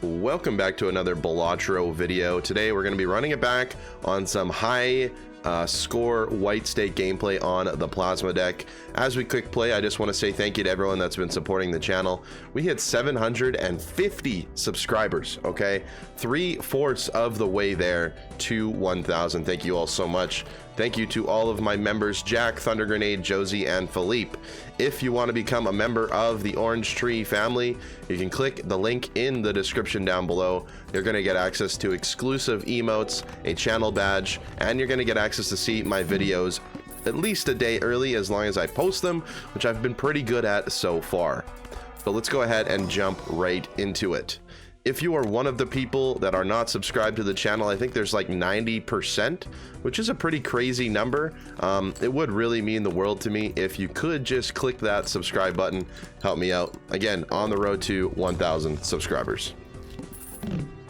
Welcome back to another Balatro video. Today we're going to be running it back on some high score white stake gameplay on the plasma deck. As we click play, I just want to say thank you to everyone that's been supporting the channel. We hit 750 subscribers, okay? 3/4 of the way there to 1,000. Thank you all so much. Thank you to all of my members, Jack, Thunder Grenade, Josie, and Philippe. If you want to become a member of the Orange Tree family, you can click the link in the description down below. You're going to get access to exclusive emotes, a channel badge, and you're going to get access to see my videos at least a day early as long as I post them, which I've been pretty good at so far. So let's go ahead and jump right into it. If you are one of the people that are not subscribed to the channel, I think there's like 90%, which is a pretty crazy number. It would really mean the world to me if you could just click that subscribe button, help me out. Again, on the road to 1,000 subscribers.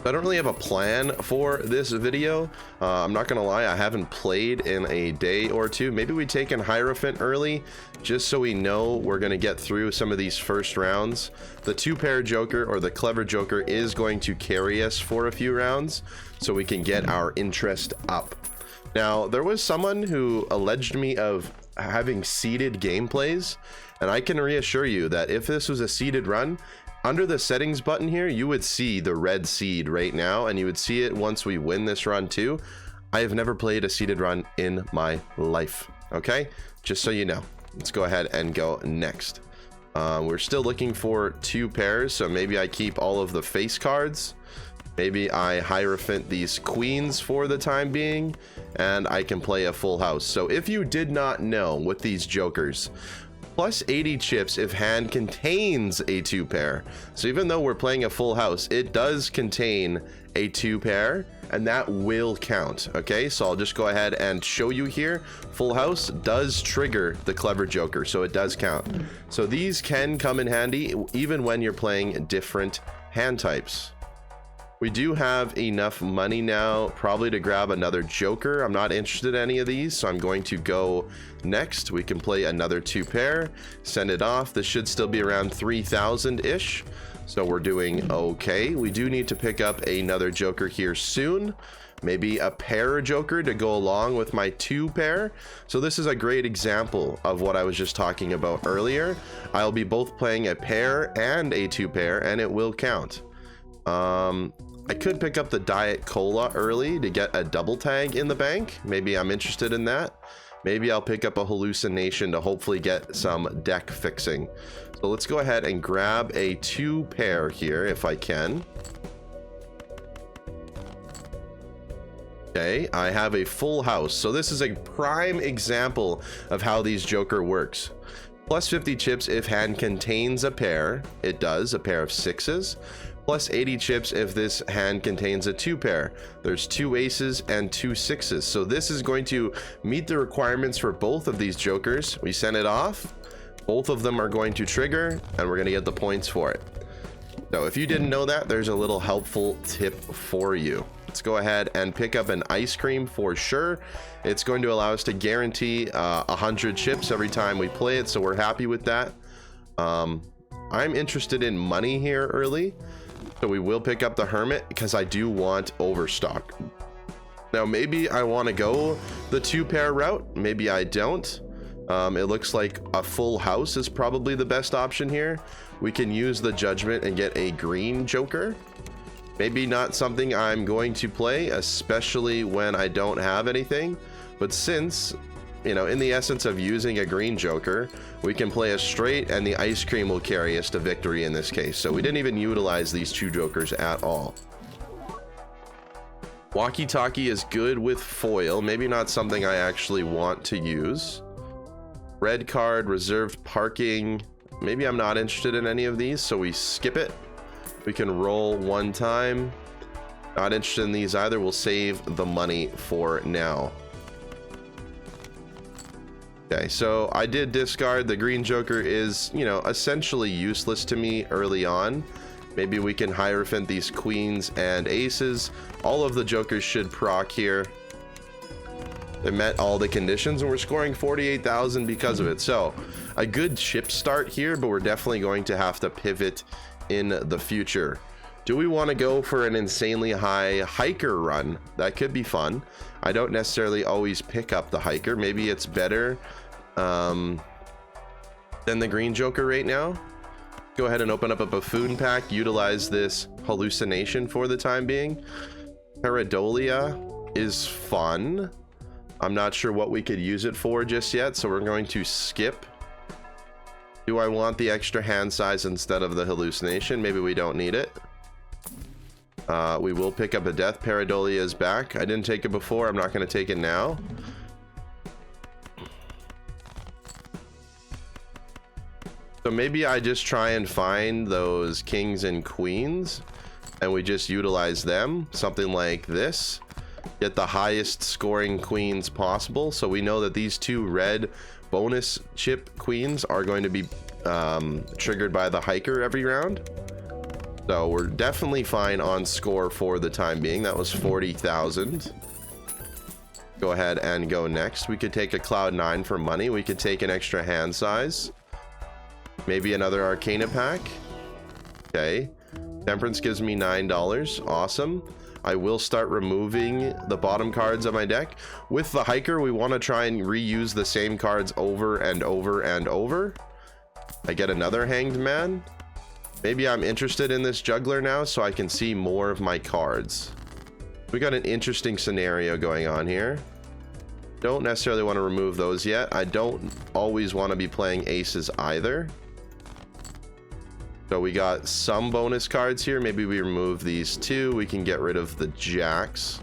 I don't really have a plan for this video. I'm not gonna lie, I haven't played in a day or two. Maybe we take in Hierophant early just so we know we're gonna get through some of these first rounds. The two-pair Joker or the clever Joker is going to carry us for a few rounds so we can get our interest up. Now, there was someone who alleged me of having seeded gameplays, and I can reassure you that if this was a seeded run, under the settings button here, you would see the red seed right now, and you would see it once we win this run too. I have never played a seeded run in my life, okay? Just so you know. Let's go ahead and go next. We're still looking for two pairs, so maybe I keep all of the face cards. Maybe I Hierophant these queens for the time being, and I can play a full house. So if you did not know with these jokers, plus 80 chips if hand contains a two pair. So even though we're playing a full house, it does contain a two pair, and that will count. Okay, so I'll just go ahead and show you here. Full house does trigger the clever Joker, so it does count. So these can come in handy even when you're playing different hand types. We do have enough money now probably to grab another Joker. I'm not interested in any of these, so I'm going to go next. We can play another two pair, send it off. This should still be around 3,000-ish, so we're doing okay. We do need to pick up another Joker here soon. Maybe a pair Joker to go along with my two pair. So this is a great example of what I was just talking about earlier. I'll be both playing a pair and a two pair, and it will count. I could pick up the Diet Cola early to get a double tag in the bank. Maybe I'm interested in that. Maybe I'll pick up a hallucination to hopefully get some deck fixing. So let's go ahead and grab a two pair here if I can. Okay, I have a full house. So this is a prime example of how these Joker works. Plus 50 chips if hand contains a pair. It does, a pair of sixes. Plus 80 chips if this hand contains a two pair. There's two aces and two sixes. So this is going to meet the requirements for both of these Jokers. We send it off. Both of them are going to trigger, and we're going to get the points for it. So if you didn't know that, there's a little helpful tip for you. Let's go ahead and pick up an ice cream for sure. It's going to allow us to guarantee 100 chips every time we play it, so we're happy with that. I'm interested in money here early, so we will pick up the Hermit because I do want overstock. Now maybe I want to go the two pair route, maybe I don't. It looks like a full house is probably the best option here. We can use the Judgment and get a green Joker. Maybe not something I'm going to play, especially when I don't have anything, but since, you know, in the essence of using a green Joker, we can play a straight and the ice cream will carry us to victory in this case. So we didn't even utilize these two Jokers at all. Walkie-talkie is good with foil, maybe not something I actually want to use. Red card, reserved parking. Maybe I'm not interested in any of these, so we skip it. We can roll one time. Not interested in these either. We'll save the money for now. Okay, so I did discard. The green Joker is, you know, essentially useless to me early on. Maybe we can Hierophant these queens and aces. All of the Jokers should proc here. They met all the conditions, and we're scoring 48,000 because of it. So a good chip start here, but we're definitely going to have to pivot in the future. Do we want to go for an insanely high hiker run? That could be fun. I don't necessarily always pick up the hiker. Maybe it's better than the green joker right now. Go ahead and open up a buffoon pack. Utilize this hallucination for the time being. Pareidolia is fun. I'm not sure what we could use it for just yet, so we're going to skip. Do I want the extra hand size instead of the hallucination? Maybe we don't need it. We will pick up a death. Pareidolia is back. I didn't take it before. I'm not going to take it now. So maybe I just try and find those kings and queens and we just utilize them. Something like this. Get the highest scoring queens possible. So we know that these two red bonus chip queens are going to be triggered by the hiker every round. So we're definitely fine on score for the time being. That was 40,000. Go ahead and go next. We could take a Cloud 9 for money. We could take an extra hand size. Maybe another Arcana pack. Okay. Temperance gives me $9. Awesome. I will start removing the bottom cards of my deck. With the hiker, we want to try and reuse the same cards over and over and over. I get another Hanged Man. Maybe I'm interested in this juggler now so I can see more of my cards. We got an interesting scenario going on here. Don't necessarily want to remove those yet. I don't always want to be playing aces either. So we got some bonus cards here. Maybe we remove these two. We can get rid of the jacks.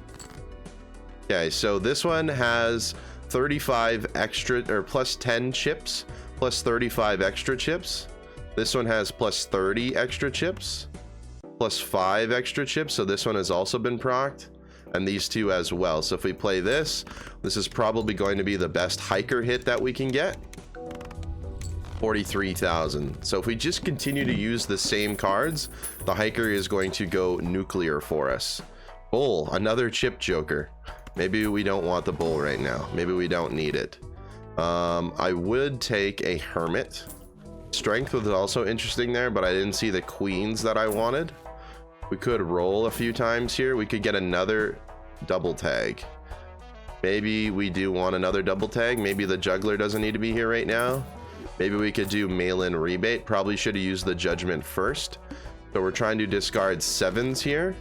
Okay, so this one has 35 extra or plus 10 chips, plus 35 extra chips. This one has plus 30 extra chips, plus 5 extra chips. So this one has also been procced, and these two as well. So if we play this, this is probably going to be the best hiker hit that we can get. 43,000. So if we just continue to use the same cards, the hiker is going to go nuclear for us. Bull, another chip joker. Maybe we don't want the bull right now. Maybe we don't need it. I would take a hermit. Strength was also interesting there, but I didn't see the queens that I wanted. We could roll a few times here. We could get another double tag. Maybe we do want another double tag. Maybe the juggler doesn't need to be here right now. Maybe we could do mail-in rebate. Probably should have used the judgment first. So we're trying to discard 7s here.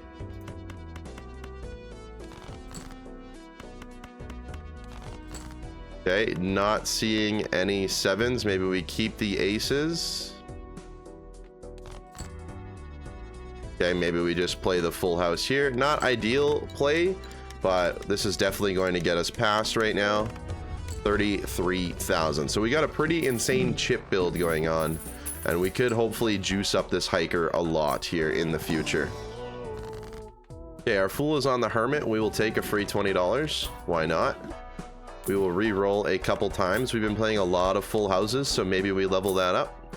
Okay, not seeing any 7s. Maybe we keep the aces. Okay, maybe we just play the full house here. Not ideal play, but this is definitely going to get us past right now. 33,000. So we got a pretty insane chip build going on, and we could hopefully juice up this hiker a lot here in the future. Okay, our fool is on the hermit. We will take a free $20. Why not? We will re-roll a couple times. We've been playing a lot of full houses, so maybe we level that up.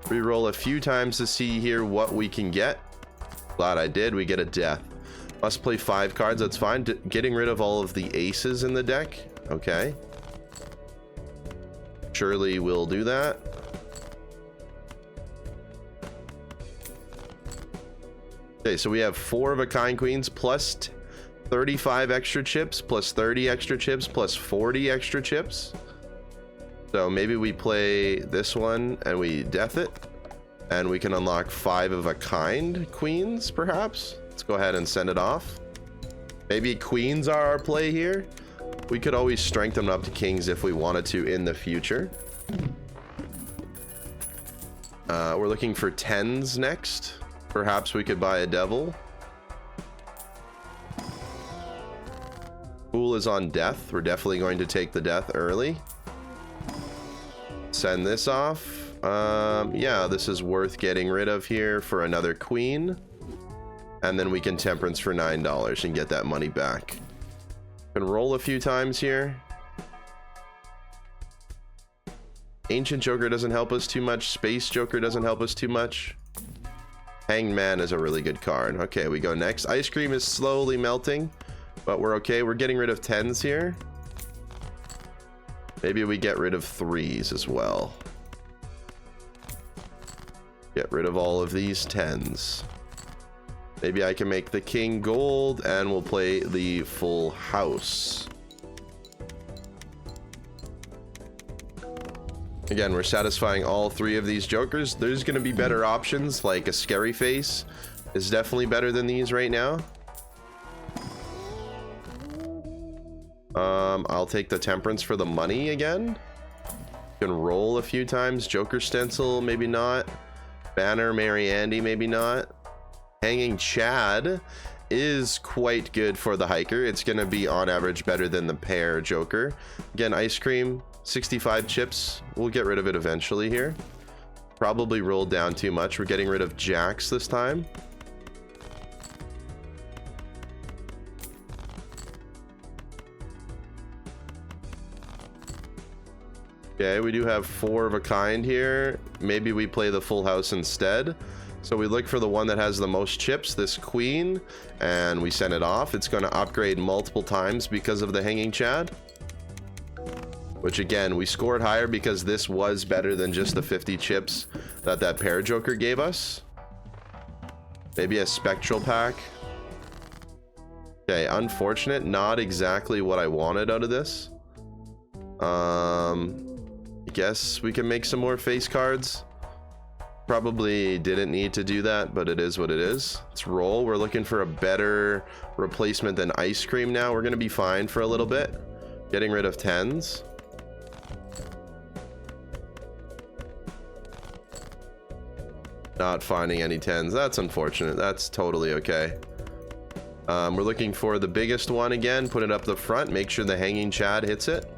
Re-roll a few times to see here what we can get. Glad I did. We get a death. Must play 5 cards. That's fine. Getting rid of all of the aces in the deck. Okay. Surely we'll do that. Okay, so we have 4 of a kind queens plus 35 extra chips, plus 30 extra chips, plus 40 extra chips. So maybe we play this one and we death it, and we can unlock 5 of a kind queens, perhaps. Let's go ahead and send it off. Maybe queens are our play here. We could always strengthen them up to kings if we wanted to in the future. We're looking for 10s next. Perhaps we could buy a devil. Fool is on death. We're definitely going to take the death early. Send this off. Yeah, this is worth getting rid of here for another queen. And then we can temperance for $9 and get that money back. Can roll a few times here. Ancient Joker doesn't help us too much. Space Joker doesn't help us too much. Hanged Man is a really good card. Okay, we go next. Ice Cream is slowly melting, but we're okay. We're getting rid of 10s here. Maybe we get rid of 3s as well. Get rid of all of these 10s. Maybe I can make the king gold and we'll play the full house. Again, we're satisfying all three of these jokers. There's going to be better options, like a scary face is definitely better than these right now. I'll take the temperance for the money again. Can roll a few times. Joker stencil, maybe not. Banner, Mary Andy, maybe not. Hanging Chad is quite good for the hiker. It's going to be on average better than the pair joker. Again, ice cream, 65 chips. We'll get rid of it eventually here. Probably rolled down too much. We're getting rid of jacks this time. Okay, we do have 4 of a kind here. Maybe we play the full house instead. So we look for the one that has the most chips, this queen, and we send it off. It's going to upgrade multiple times because of the hanging Chad. Which again, we scored higher because this was better than just the 50 chips that pair joker gave us. Maybe a spectral pack. Okay, unfortunate. Not exactly what I wanted out of this. I guess we can make some more face cards. Probably didn't need to do that, but it is what it is. Let's roll. We're looking for a better replacement than ice cream now. We're going to be fine for a little bit. Getting rid of 10s. Not finding any 10s. That's unfortunate. That's totally okay. We're looking for the biggest one again. Put it up the front. Make sure the hanging Chad hits it.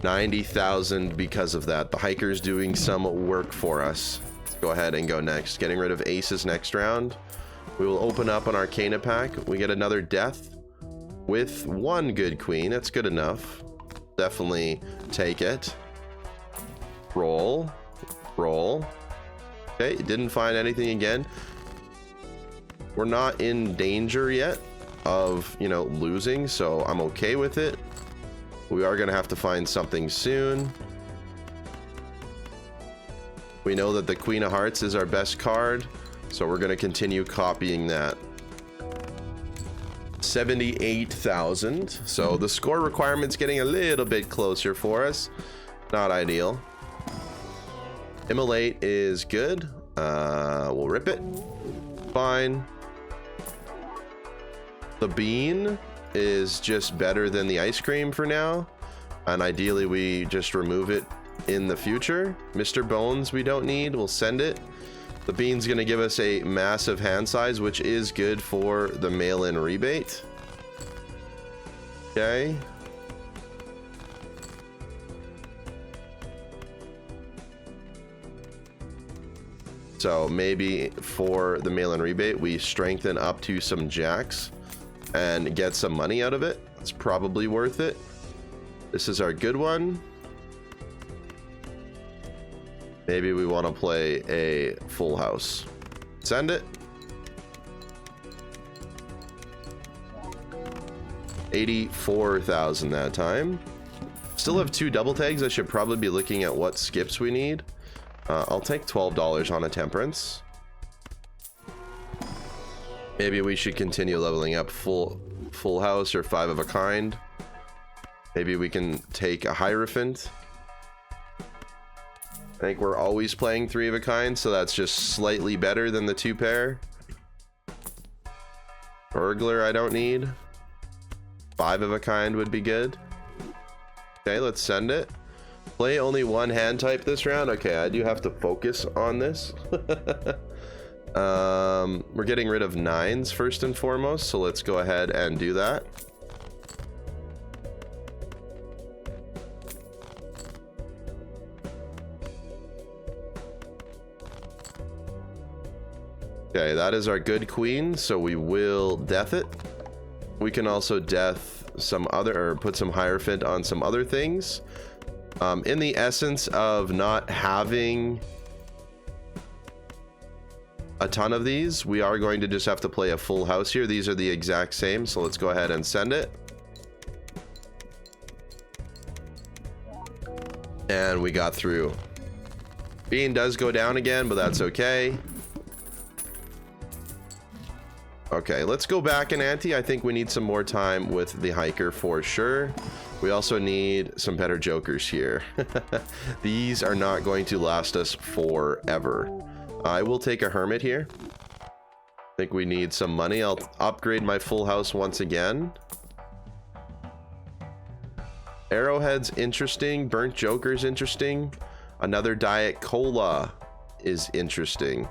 90,000 because of that. The hiker's doing some work for us. Let's go ahead and go next. Getting rid of aces next round. We will open up an Arcana pack. We get another death with 1 good queen. That's good enough. Definitely take it. Roll. Roll. Okay, didn't find anything again. We're not in danger yet of, you know, losing, so I'm okay with it. We are going to have to find something soon. We know that the Queen of Hearts is our best card, so we're going to continue copying that. 78,000. So the score requirement's getting a little bit closer for us. Not ideal. Immolate is good. We'll rip it. Fine. The bean is just better than the ice cream for now, and ideally we just remove it in the future. Mr. Bones we don't need. We'll send it. The bean's gonna give us a massive hand size, which is good for the mail-in rebate. Okay. So maybe for the mail-in rebate we strengthen up to some jacks and get some money out of it. It's probably worth it. This is our good one. Maybe we want to play a full house. Send it. 84,000 that time. Still have 2 double tags. I should probably be looking at what skips we need. I'll take $12 on a temperance. Maybe we should continue leveling up full house or 5 of a kind. Maybe we can take a Hierophant. I think we're always playing 3 of a kind, so that's just slightly better than the 2 pair. Burglar I don't need. 5 of a kind would be good. Okay, let's send it. Play only 1 hand type this round. Okay, I do have to focus on this. We're getting rid of 9s first and foremost, so let's go ahead and do that. Okay, that is our good queen, so we will death it. We can also death some other, or put some Hierophant on some other things. In the essence of not having a ton of these, we are going to just have to play a full house here. These are the exact same, so let's go ahead and send it. And we got through. Bean does go down again, but that's okay. Okay, let's go back and ante. I think we need some more time with the hiker for sure. We also need some better jokers here. These are not going to last us forever. I will take a hermit here. I think we need some money. I'll upgrade my full house once again. Arrowhead's interesting. Burnt Joker's interesting. Another Diet Cola is interesting.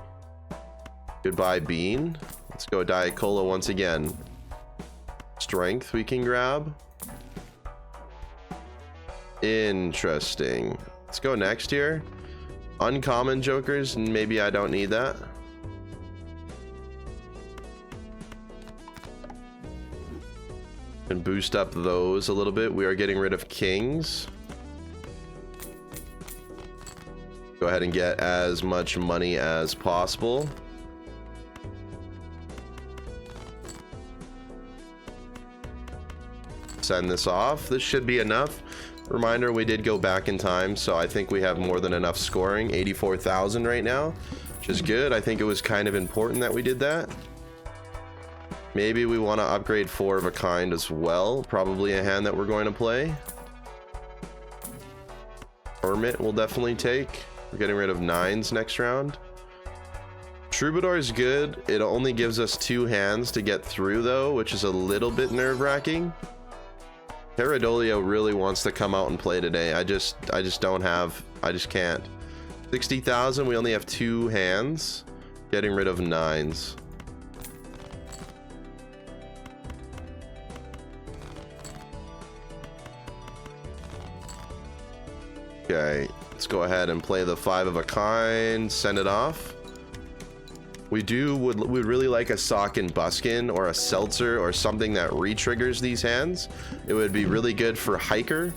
Goodbye, Bean. Let's go Diet Cola once again. Strength we can grab. Interesting. Let's go next here. Uncommon Jokers. Maybe I don't need that. And boost up those a little bit. We are getting rid of kings. Go ahead and get as much money as possible. Send this off. This should be enough. Reminder, we did go back in time, so I think we have more than enough scoring. 84,000 right now, which is good. I think it was kind of important that we did that. Maybe we want to upgrade 4 of a kind as well. Probably a hand that we're going to play. Hermit will definitely take. We're getting rid of 9s next round. Troubadour is good. It only gives us 2 hands to get through though, which is a little bit nerve-wracking. Paradolio really wants to come out and play today. I just can't. 60,000, we only have 2 hands. Getting rid of 9s. Okay, let's go ahead and play the 5 of a kind, send it off. We'd really like a sock and buskin or a seltzer or something that re-triggers these hands. It would be really good for hiker.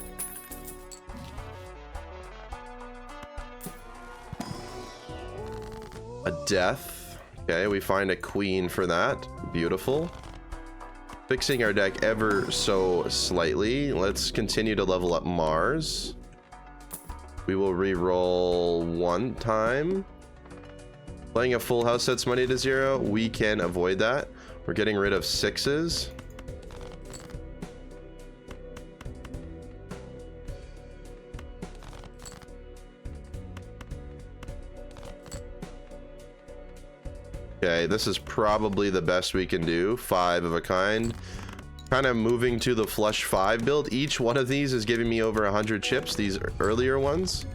A death. Okay, we find a queen for that. Beautiful. Fixing our deck ever so slightly. Let's continue to level up Mars. We will re-roll 1 time. Playing a full house sets money to 0. We can avoid that. We're getting rid of 6s. Okay, this is probably the best we can do. 5 of a kind. Kind of moving to the flush 5 build. Each one of these is giving me over 100 chips, these earlier ones.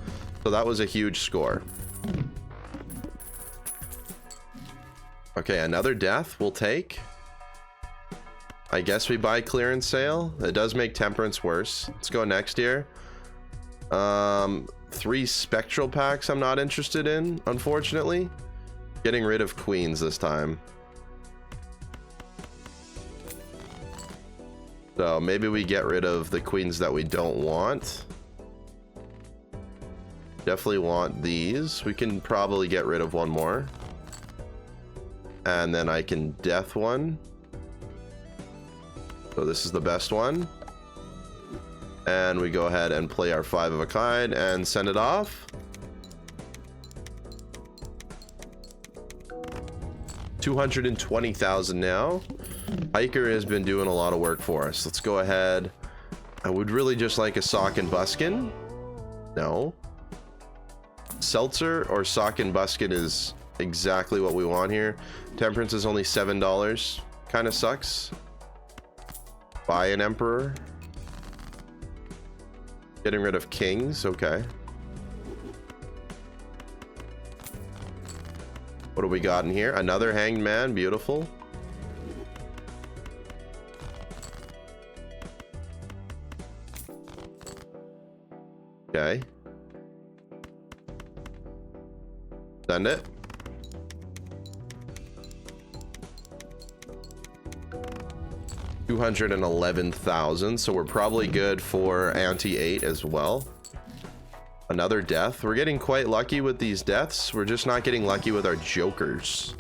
So that was a huge score. Okay, another death we'll take. I guess we buy clearance sale. It does make temperance worse. Let's go next here. 3 spectral packs I'm not interested in, unfortunately. Getting rid of queens this time. So maybe we get rid of the queens that we don't want. Definitely want these. We can probably get rid of 1 more. And then I can death 1. So this is the best one. And we go ahead and play our 5 of a kind and send it off. 220,000 now. Hiker has been doing a lot of work for us. Let's go ahead. I would really just like a sock and buskin. No. Seltzer or sock and buskin is exactly what we want here. Temperance is only $7. Kind of sucks. Buy an emperor. Getting rid of kings. Okay. What do we got in here? Another hanged man. Beautiful. Okay. Send it. $211,000, so we're probably good for ante-8 as well. Another death. We're getting quite lucky with these deaths. We're just not getting lucky with our jokers.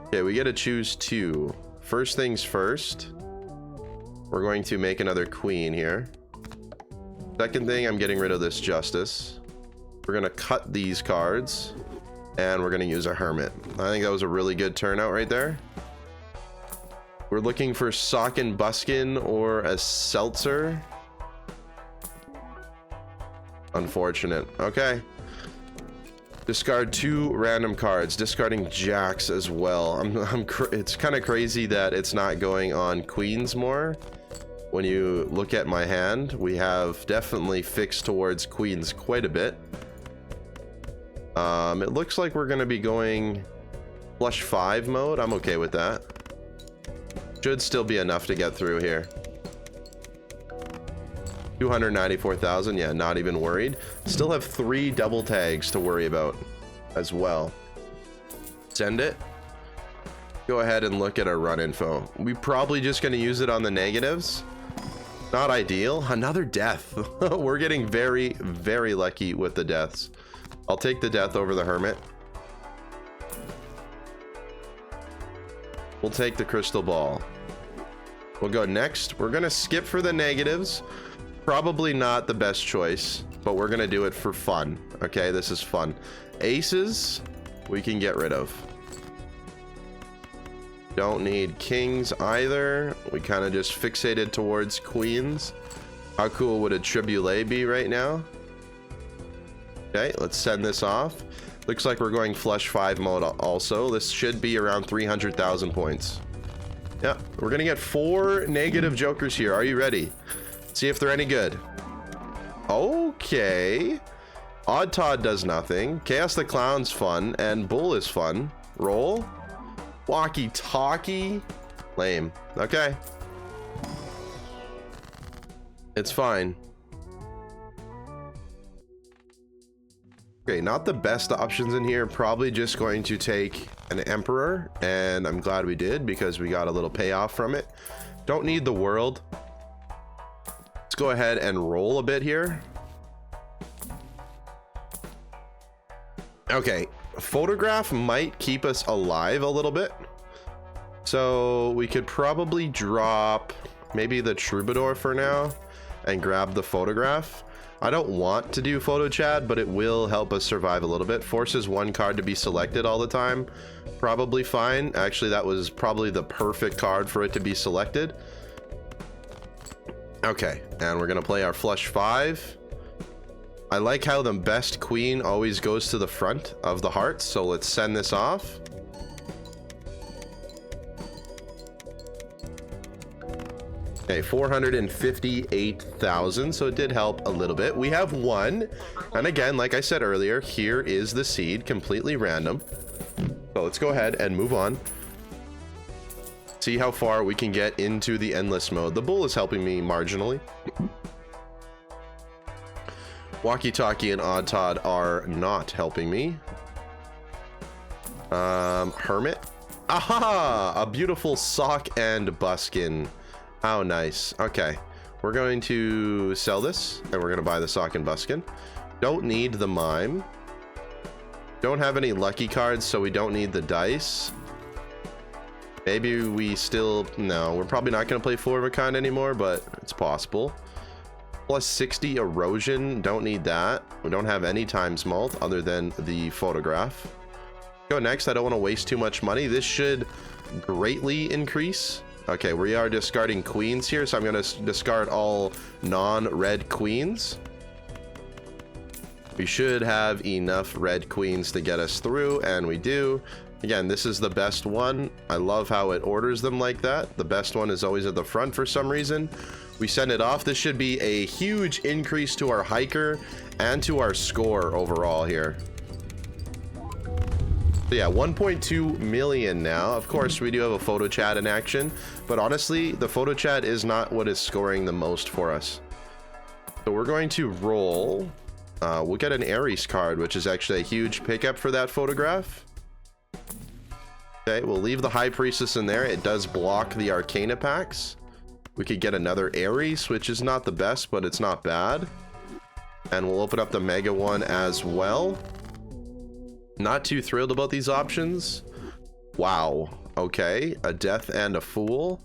Okay, we get to choose 2. First things first. We're going to make another queen here. Second thing, I'm getting rid of this justice. We're going to cut these cards. And we're going to use a hermit. I think that was a really good turnout right there. We're looking for Sock and Buskin or a Seltzer. Unfortunate. Okay. Discard 2 random cards, discarding jacks as well. It's kind of crazy that it's not going on queens more. When you look at my hand, we have definitely fixed towards queens quite a bit. It looks like we're going to be going flush 5 mode. I'm okay with that. Should still be enough to get through here. 294,000, yeah, not even worried. Still have 3 double tags to worry about as well. Send it. Go ahead and look at our run info. We're probably just going to use it on the negatives. Not ideal. Another death. We're getting very, very lucky with the deaths. I'll take the death over the hermit. We'll take the crystal ball. We'll go next. We're going to skip for the negatives. Probably not the best choice, but we're gonna do it for fun. Okay, this is fun. Aces, we can get rid of. Don't need kings either. We kind of just fixated towards queens. How cool would a triboulet be right now? Okay, let's send this off. Looks like we're going flush 5 mode also. This should be around 300,000 points. Yeah, we're gonna get 4 negative jokers here. Are you ready? See if they're any good. Okay. Odd Todd does nothing. Chaos the Clown's fun. And Bull is fun. Roll. Walkie Talkie. Lame. Okay. It's fine. Okay, not the best options in here. Probably just going to take an Emperor. And I'm glad we did because we got a little payoff from it. Don't need the world. Let's go ahead and roll a bit here. Okay, photograph might keep us alive a little bit. So we could probably drop maybe the troubadour for now and grab the photograph. I don't want to do photo chat, but it will help us survive a little bit. Forces 1 card to be selected all the time. Probably fine. Actually, that was probably the perfect card for it to be selected. Okay, and we're gonna play our flush 5. I like how the best queen always goes to the front of the hearts, so let's send this off. Okay, 458,000, so it did help a little bit. We have 1, and again, like I said earlier, here is the seed, completely random. So let's go ahead and move on. See how far we can get into the endless mode. The bull is helping me marginally. Walkie Talkie and Odd Todd are not helping me. Hermit. Aha! A beautiful sock and buskin. How nice. Okay. We're going to sell this, and we're going to buy the sock and buskin. Don't need the mime. Don't have any lucky cards, so we don't need the dice. Maybe we still... No, we're probably not going to play 4 of a kind anymore, but it's possible. Plus 60 erosion. Don't need that. We don't have any times mult other than the photograph. Go next. I don't want to waste too much money. This should greatly increase. Okay, we are discarding queens here, so I'm going to discard all non-red queens. We should have enough red queens to get us through, and we do. Again, this is the best one. I love how it orders them like that. The best one is always at the front for some reason. We send it off. This should be a huge increase to our hiker and to our score overall here. So yeah, 1.2 million now. Of course, we do have a photo chat in action, but honestly, the photo chat is not what is scoring the most for us. So we're going to roll. We'll get an Ares card, which is actually a huge pickup for that photograph. Okay, we'll leave the High Priestess in there. It does block the Arcana packs. We could get another Ares, which is not the best, but it's not bad. And we'll open up the Mega one as well. Not too thrilled about these options. Wow. Okay, a Death and a Fool.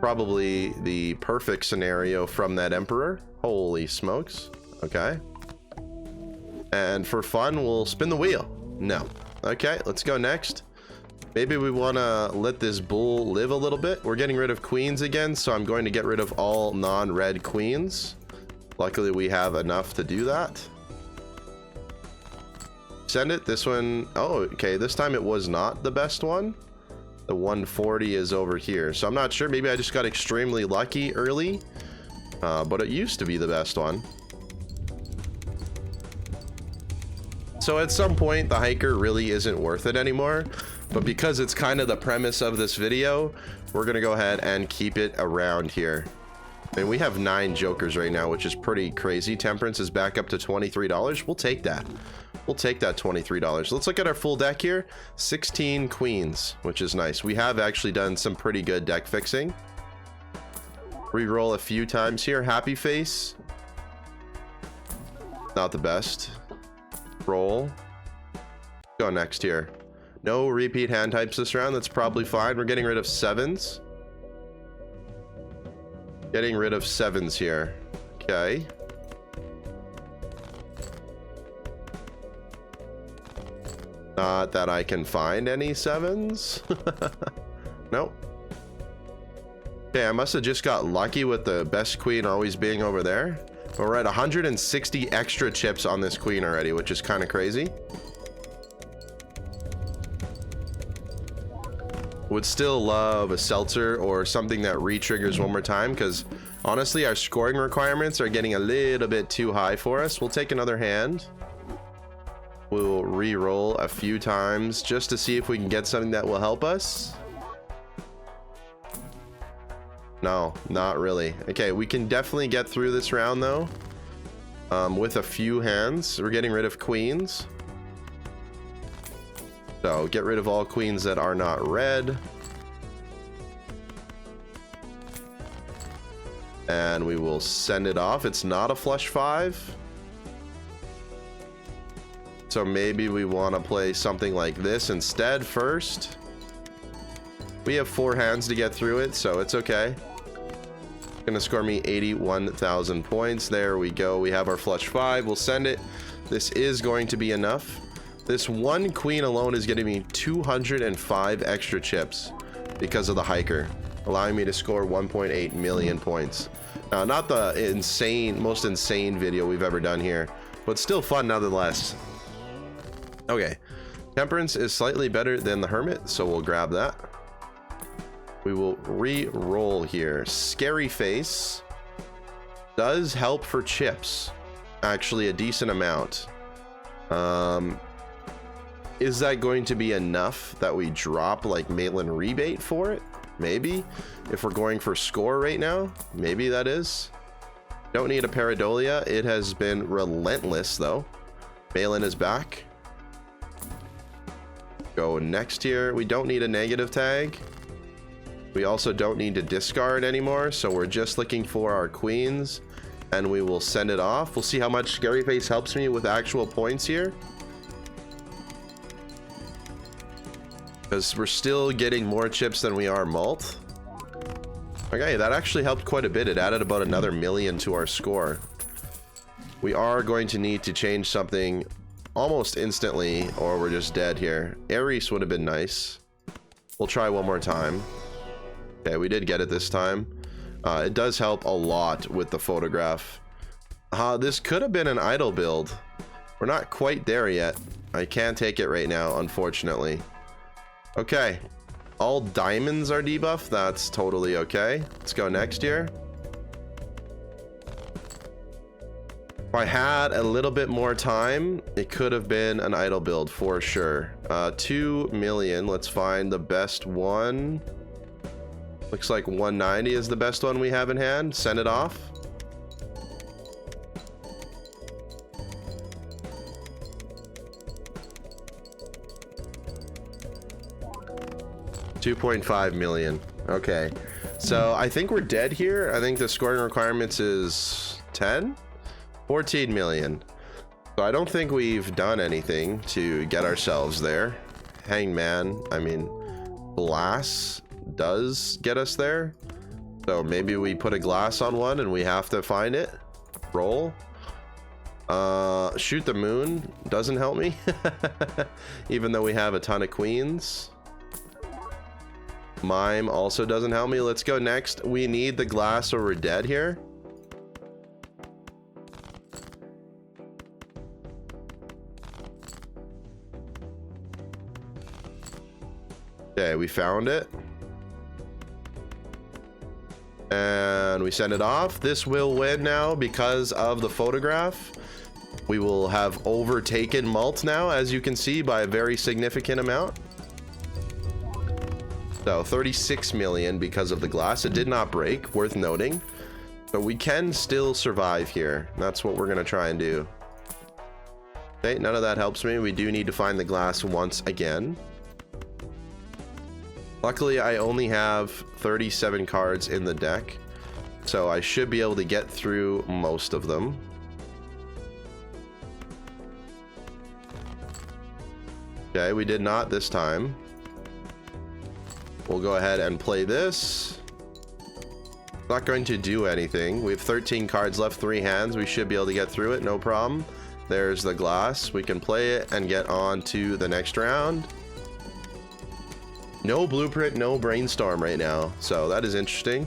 Probably the perfect scenario from that Emperor. Holy smokes. Okay. And for fun, we'll spin the wheel. No. Okay, let's go next. Maybe we want to let this bull live a little bit. We're getting rid of queens again, so I'm going to get rid of all non-red queens. Luckily, we have enough to do that. Send it. This one. Oh, okay. This time it was not the best one. The 140 is over here. So I'm not sure. Maybe I just got extremely lucky early. But it used to be the best one. So at some point, the hiker really isn't worth it anymore. But because it's kind of the premise of this video, we're going to go ahead and keep it around here. And we have 9 jokers right now, which is pretty crazy. Temperance is back up to $23. We'll take that. We'll take that $23. Let's look at our full deck here. 16 queens, which is nice. We have actually done some pretty good deck fixing. Reroll a few times here. Happy face. Not the best. Roll. Go next here. No repeat hand types this round. That's probably fine. We're getting rid of 7s. Getting rid of 7s here. Okay. Not that I can find any 7s. Nope. Okay, I must have just got lucky with the best queen always being over there. We're at 160 extra chips on this queen already, which is kind of crazy. Would still love a seltzer or something that re-triggers one more time, because honestly our scoring requirements are getting a little bit too high for us. We'll take another hand. We'll re-roll a few times just to see if we can get something that will help us. No, not really. Okay, we can definitely get through this round though. With a few hands. We're getting rid of queens. So get rid of all queens that are not red. And we will send it off. It's not a flush 5. So maybe we want to play something like this instead first. We have 4 hands to get through it, so it's okay. It's gonna score me 81,000 points. There we go. We have our flush 5. We'll send it. This is going to be enough. This one queen alone is getting me 205 extra chips because of the hiker, allowing me to score 1.8 million points. Now, not the most insane video we've ever done here, but still fun nonetheless. Okay, Temperance is slightly better than the Hermit, so we'll grab that. We will re-roll here. Scary Face does help for chips, actually a decent amount. Is that going to be enough that we drop like Maitland Rebate for it? Maybe. If we're going for score right now, maybe that is. Don't need a Pareidolia. It has been relentless though. Balin is back. Go next here. We don't need a negative tag. We also don't need to discard anymore, so we're just looking for our queens and we will send it off. We'll see how much Scary Face helps me with actual points here, because we're still getting more chips than we are malt. Okay, that actually helped quite a bit. It added about another million to our score. We are going to need to change something almost instantly or we're just dead here. Ares would have been nice. We'll try one more time. Okay, we did get it this time. It does help a lot with the photograph. This could have been an idle build. We're not quite there yet. I can't take it right now, unfortunately. Okay, all diamonds are debuffed. That's totally okay. Let's go next here. If I had a little bit more time, it could have been an idle build for sure. 2 million. Let's find the best one. Looks like 190 is the best one we have in hand. Send it off. $2.5 million. Okay, so I think we're dead here. I think the scoring requirements is 14 million. So I don't think we've done anything to get ourselves there. Hangman, I mean, glass does get us there. So maybe we put a glass on one and we have to find it. Roll. Shoot the moon doesn't help me. Even though we have a ton of queens. Mime also doesn't help me. Let's go next. We need the glass or we're dead here. Okay, we found it. And we send it off. This will win now because of the photograph. We will have overtaken Malt now, as you can see, by a very significant amount. So 36 million because of the glass. It did not break, worth noting. But we can still survive here. That's what we're going to try and do. Okay, none of that helps me. We do need to find the glass once again. Luckily, I only have 37 cards in the deck, so I should be able to get through most of them. Okay, we did not this time. We'll go ahead and play this. Not going to do anything. We have 13 cards left, 3 hands. We should be able to get through it, no problem. There's the glass. We can play it and get on to the next round. No blueprint, no brainstorm right now, so that is interesting.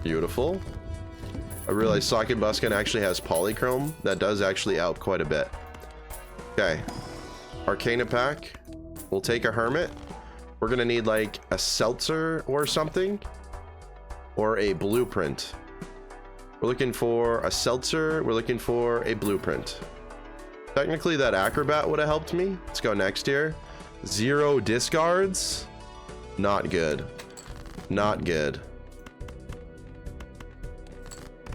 Beautiful. I realize Socket Buskin actually has polychrome. That does actually help quite a bit. Okay. Arcana pack. We'll take a hermit. We're gonna need like a seltzer or something. Or a blueprint. We're looking for a seltzer. We're looking for a blueprint. Technically, that acrobat would have helped me. Let's go next here. 0 discards. Not good. Not good.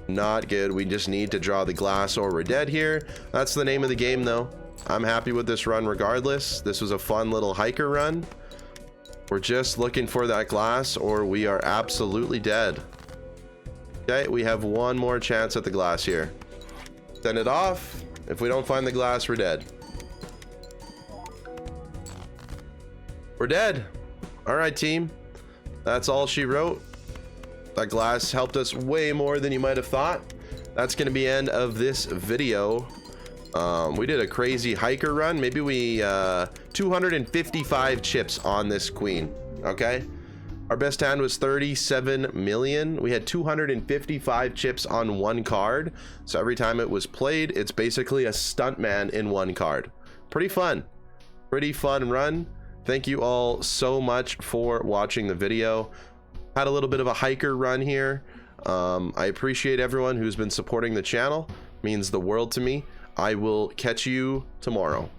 Not good. We just need to draw the glass or we're dead here. That's the name of the game, though. I'm happy with this run regardless. This was a fun little hiker run. We're just looking for that glass or we are absolutely dead. Okay, we have one more chance at the glass here. Send it off. If we don't find the glass, we're dead. We're dead. All right, team. That's all she wrote. That glass helped us way more than you might have thought. That's going to be the end of this video. We did a crazy hiker run. Maybe we 255 chips on this queen. Okay. Our best hand was 37 million. We had 255 chips on one card. So every time it was played, it's basically a stuntman in one card. Pretty fun. Pretty fun run. Thank you all so much for watching the video. Had a little bit of a hiker run here. I appreciate everyone who's been supporting the channel. It means the world to me. I will catch you tomorrow.